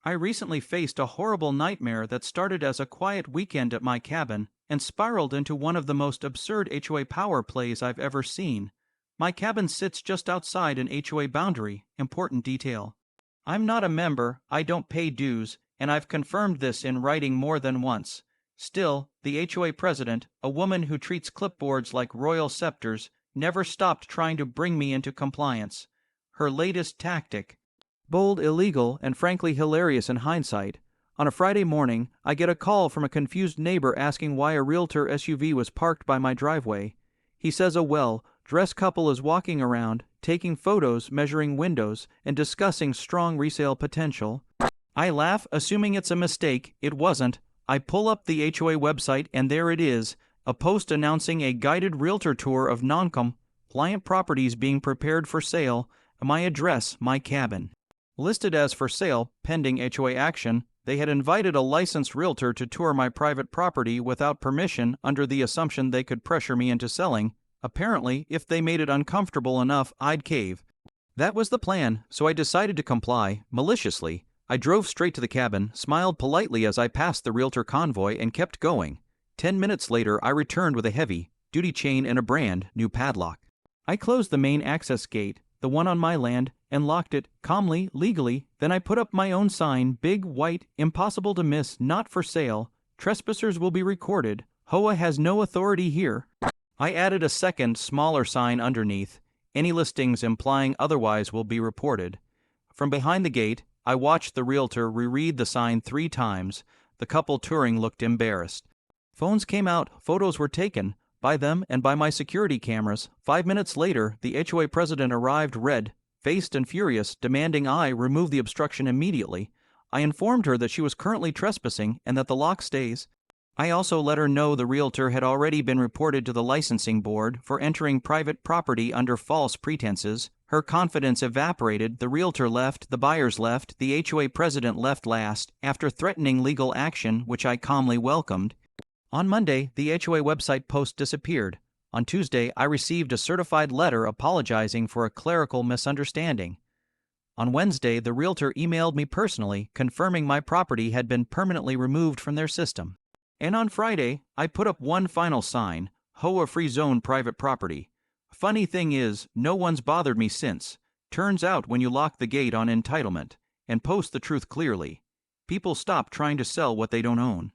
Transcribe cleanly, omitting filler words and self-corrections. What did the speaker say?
I recently faced a horrible nightmare that started as a quiet weekend at my cabin and spiraled into one of the most absurd HOA power plays I've ever seen. My cabin sits just outside an HOA boundary, important detail. I'm not a member, I don't pay dues, and I've confirmed this in writing more than once. Still, the HOA president, a woman who treats clipboards like royal scepters, never stopped trying to bring me into compliance. Her latest tactic, bold, illegal, and frankly hilarious in hindsight. On a Friday morning, I get a call from a confused neighbor asking why a Realtor SUV was parked by my driveway. He says a well-dressed couple is walking around, taking photos, measuring windows, and discussing strong resale potential. I laugh, assuming it's a mistake. It wasn't. I pull up the HOA website and there it is, a post announcing a guided Realtor tour of non-compliant properties being prepared for sale, my address, my cabin. Listed as for sale, pending HOA action, they had invited a licensed realtor to tour my private property without permission under the assumption they could pressure me into selling. Apparently, if they made it uncomfortable enough, I'd cave. That was the plan, so I decided to comply, maliciously. I drove straight to the cabin, smiled politely as I passed the realtor convoy, and kept going. 10 minutes later, I returned with a heavy-duty chain and a brand-new padlock. I closed the main access gate, the one on my land, and locked it, calmly, legally. Then I put up my own sign, big, white, impossible to miss, not for sale. Trespassers will be recorded. HOA has no authority here. I added a second, smaller sign underneath. Any listings implying otherwise will be reported. From behind the gate, I watched the realtor reread the sign 3 times. The couple touring looked embarrassed. Phones came out, photos were taken, by them and by my security cameras. 5 minutes later, the HOA president arrived, red-faced and furious, demanding I remove the obstruction immediately. I informed her that she was currently trespassing and that the lock stays. I also let her know the realtor had already been reported to the licensing board for entering private property under false pretenses. Her confidence evaporated, the realtor left, the buyers left, the HOA president left last, after threatening legal action, which I calmly welcomed. On Monday, the HOA website post disappeared. On Tuesday, I received a certified letter apologizing for a clerical misunderstanding. On Wednesday, the realtor emailed me personally, confirming my property had been permanently removed from their system. And on Friday, I put up one final sign, HOA Free Zone Private Property. Funny thing is, no one's bothered me since. Turns out when you lock the gate on entitlement and post the truth clearly, people stop trying to sell what they don't own.